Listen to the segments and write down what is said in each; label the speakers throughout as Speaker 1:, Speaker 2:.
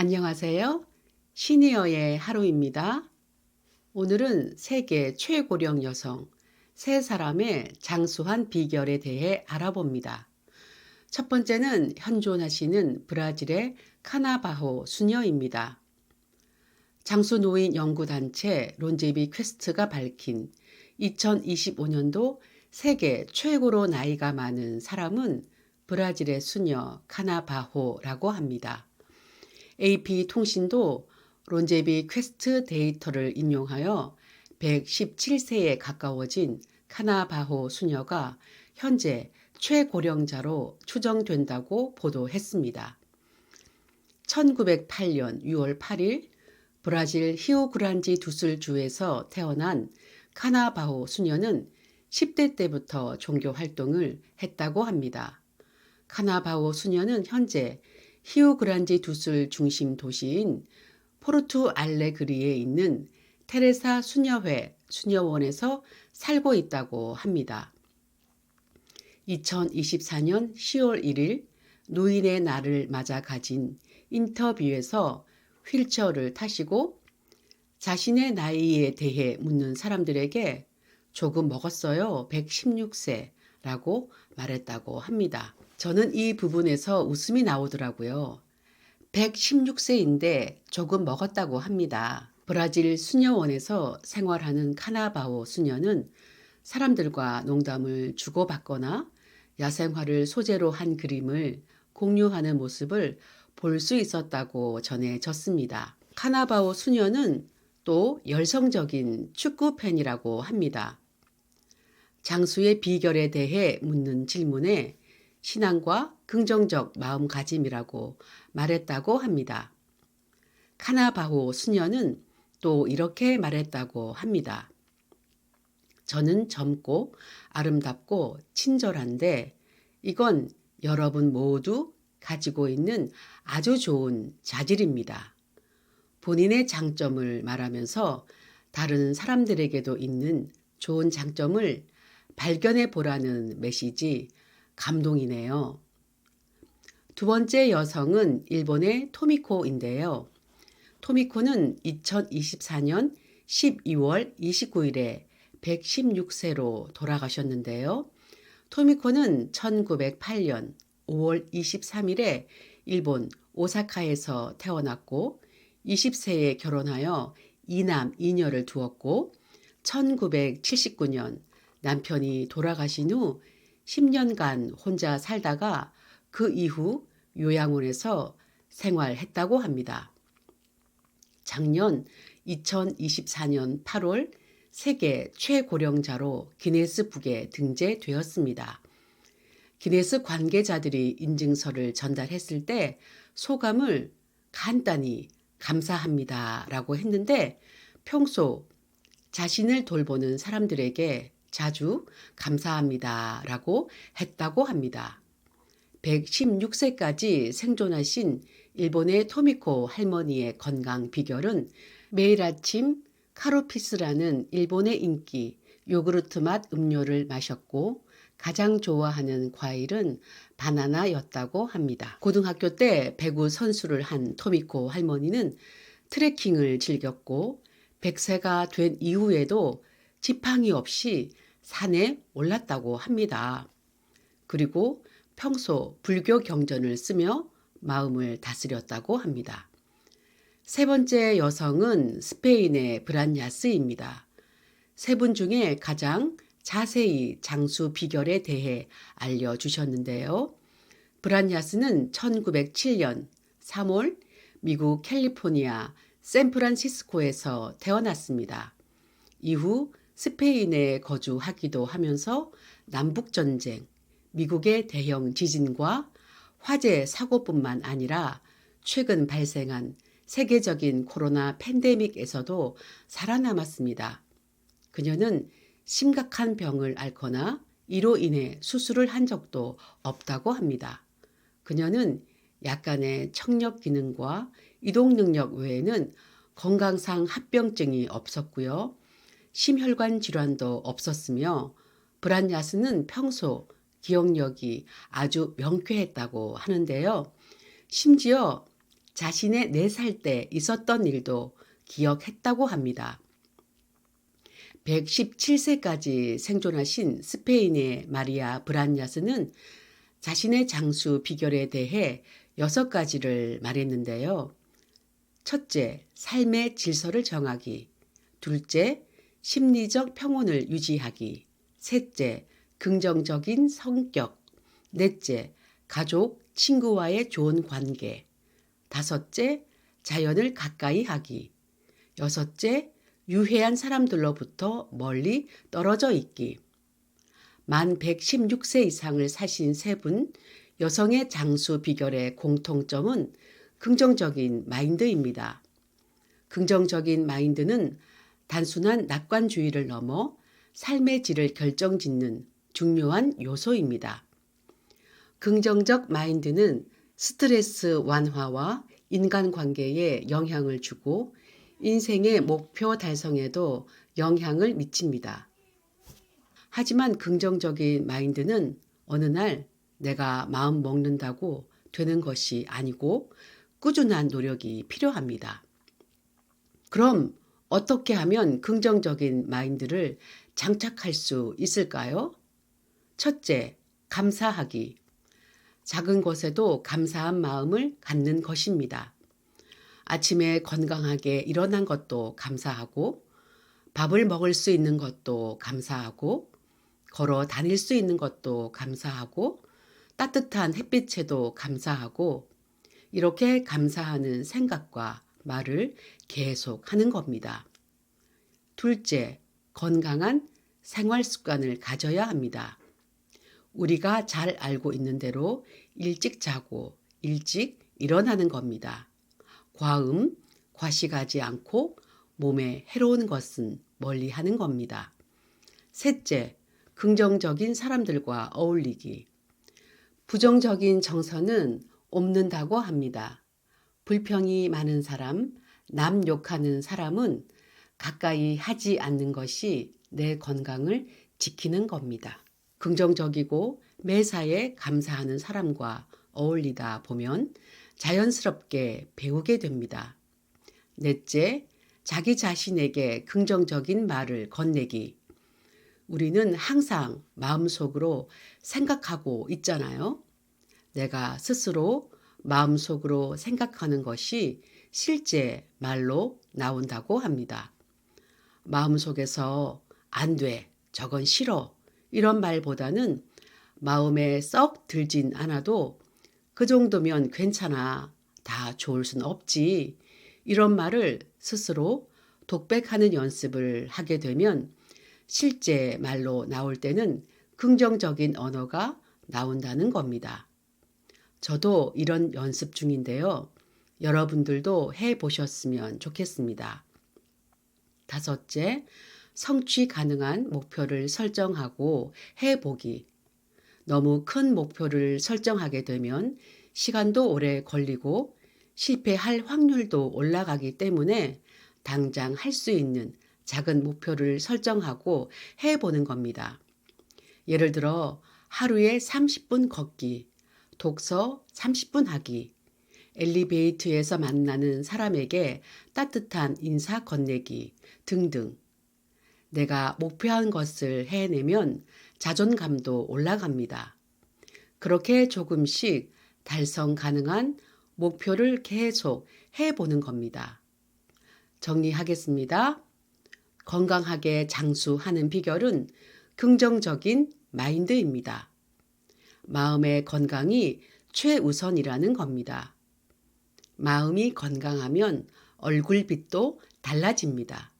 Speaker 1: 안녕하세요. 시니어의 하루입니다. 오늘은 세계 최고령 여성 세 사람의 장수한 비결에 대해 알아봅니다. 첫 번째는 현존하시는 브라질의 카나바호 수녀입니다. 장수 노인 연구단체 론제비 퀘스트가 밝힌 2025년도 세계 최고로 나이가 많은 사람은 브라질의 수녀 카나바호라고 합니다. AP통신도 론제비 퀘스트 데이터를 인용하여 117세에 가까워진 카나바호 수녀가 현재 최고령자로 추정된다고 보도했습니다. 1908년 6월 8일 브라질 히오그란지 두슬주에서 태어난 카나바호 수녀는 10대 때부터 종교 활동을 했다고 합니다. 카나바호 수녀는 현재 히오그란지 두슬 중심 도시인 포르투 알레그리에 있는 테레사 수녀회 수녀원에서 살고 있다고 합니다. 2024년 10월 1일 노인의 날을 맞아 가진 인터뷰에서 휠체어를 타시고 자신의 나이에 대해 묻는 사람들에게 조금 먹었어요. 116세라고 말했다고 합니다. 저는 이 부분에서 웃음이 나오더라고요. 116세인데 조금 먹었다고 합니다. 브라질 수녀원에서 생활하는 카나바오 수녀는 사람들과 농담을 주고받거나 야생화를 소재로 한 그림을 공유하는 모습을 볼 수 있었다고 전해졌습니다. 카나바오 수녀는 또 열성적인 축구 팬이라고 합니다. 장수의 비결에 대해 묻는 질문에 신앙과 긍정적 마음가짐이라고 말했다고 합니다. 카나바호 수녀는 또 이렇게 말했다고 합니다. 저는 젊고 아름답고 친절한데 이건 여러분 모두 가지고 있는 아주 좋은 자질입니다. 본인의 장점을 말하면서 다른 사람들에게도 있는 좋은 장점을 발견해 보라는 메시지 감동이네요. 두 번째 여성은 일본의 토미코인데요. 토미코는 2024년 12월 29일에 116세로 돌아가셨는데요. 토미코는 1908년 5월 23일에 일본 오사카에서 태어났고 20세에 결혼하여 2남 2녀를 두었고 1979년 남편이 돌아가신 후 10년간 혼자 살다가 그 이후 요양원에서 생활했다고 합니다. 작년 2024년 8월 세계 최고령자로 기네스북에 등재되었습니다. 기네스 관계자들이 인증서를 전달했을 때 소감을 간단히 감사합니다 라고 했는데 평소 자신을 돌보는 사람들에게 자주 감사합니다 라고 했다고 합니다. 116세까지 생존하신 일본의 토미코 할머니의 건강 비결은 매일 아침 카로피스라는 일본의 인기 요구르트 맛 음료를 마셨고 가장 좋아하는 과일은 바나나였다고 합니다. 고등학교 때 배구 선수를 한 토미코 할머니는 트레킹을 즐겼고 100세가 된 이후에도 지팡이 없이 산에 올랐다고 합니다. 그리고 평소 불교 경전을 쓰며 마음을 다스렸다고 합니다. 세 번째 여성은 스페인의 브란야스입니다. 세 분 중에 가장 자세히 장수 비결에 대해 알려주셨는데요. 브란야스는 1907년 3월 미국 캘리포니아 샌프란시스코에서 태어났습니다. 이후 스페인에 거주하기도 하면서 남북전쟁, 미국의 대형 지진과 화재 사고뿐만 아니라 최근 발생한 세계적인 코로나 팬데믹에서도 살아남았습니다. 그녀는 심각한 병을 앓거나 이로 인해 수술을 한 적도 없다고 합니다. 그녀는 약간의 청력 기능과 이동 능력 외에는 건강상 합병증이 없었고요. 심혈관 질환도 없었으며 브란야스는 평소 기억력이 아주 명쾌했다고 하는데요. 심지어 자신의 4살 때 있었던 일도 기억했다고 합니다. 117세까지 생존하신 스페인의 마리아 브란야스는 자신의 장수 비결에 대해 6가지를 말했는데요. 첫째, 삶의 질서를 정하기. 둘째, 심리적 평온을 유지하기. 셋째, 긍정적인 성격. 넷째, 가족, 친구와의 좋은 관계. 다섯째, 자연을 가까이 하기. 여섯째, 유해한 사람들로부터 멀리 떨어져 있기. 만 116세 이상을 사신 3분, 여성의 장수 비결의 공통점은 긍정적인 마인드입니다. 긍정적인 마인드는 단순한 낙관주의를 넘어 삶의 질을 결정짓는 중요한 요소입니다. 긍정적 마인드는 스트레스 완화와 인간관계에 영향을 주고 인생의 목표 달성에도 영향을 미칩니다. 하지만 긍정적인 마인드는 어느 날 내가 마음 먹는다고 되는 것이 아니고 꾸준한 노력이 필요합니다. 그럼 어떻게 하면 긍정적인 마인드를 장착할 수 있을까요? 첫째, 감사하기. 작은 것에도 감사한 마음을 갖는 것입니다. 아침에 건강하게 일어난 것도 감사하고, 밥을 먹을 수 있는 것도 감사하고, 걸어 다닐 수 있는 것도 감사하고, 따뜻한 햇빛에도 감사하고, 이렇게 감사하는 생각과 말을 계속 하는 겁니다. 둘째, 건강한 생활 습관을 가져야 합니다. 우리가 잘 알고 있는 대로 일찍 자고 일찍 일어나는 겁니다. 과음, 과식하지 않고 몸에 해로운 것은 멀리 하는 겁니다. 셋째, 긍정적인 사람들과 어울리기. 부정적인 정서는 옮는다고 합니다. 불평이 많은 사람, 남 욕하는 사람은 가까이 하지 않는 것이 내 건강을 지키는 겁니다. 긍정적이고 매사에 감사하는 사람과 어울리다 보면 자연스럽게 배우게 됩니다. 넷째, 자기 자신에게 긍정적인 말을 건네기. 우리는 항상 마음속으로 생각하고 있잖아요. 내가 스스로 마음속으로 생각하는 것이 실제 말로 나온다고 합니다. 마음속에서 안 돼, 저건 싫어, 이런 말보다는 마음에 썩 들진 않아도 그 정도면 괜찮아, 다 좋을 순 없지, 이런 말을 스스로 독백하는 연습을 하게 되면 실제 말로 나올 때는 긍정적인 언어가 나온다는 겁니다. 저도 이런 연습 중인데요. 여러분들도 해보셨으면 좋겠습니다. 다섯째, 성취 가능한 목표를 설정하고 해보기. 너무 큰 목표를 설정하게 되면 시간도 오래 걸리고 실패할 확률도 올라가기 때문에 당장 할 수 있는 작은 목표를 설정하고 해보는 겁니다. 예를 들어 하루에 30분 걷기, 독서 30분 하기, 엘리베이터에서 만나는 사람에게 따뜻한 인사 건네기 등등. 내가 목표한 것을 해내면 자존감도 올라갑니다. 그렇게 조금씩 달성 가능한 목표를 계속 해보는 겁니다. 정리하겠습니다. 건강하게 장수하는 비결은 긍정적인 마인드입니다. 마음의 건강이 최우선이라는 겁니다. 마음이 건강하면 얼굴빛도 달라집니다.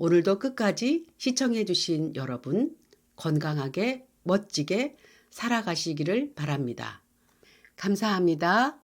Speaker 1: 오늘도 끝까지 시청해주신 여러분, 건강하게 멋지게 살아가시기를 바랍니다. 감사합니다.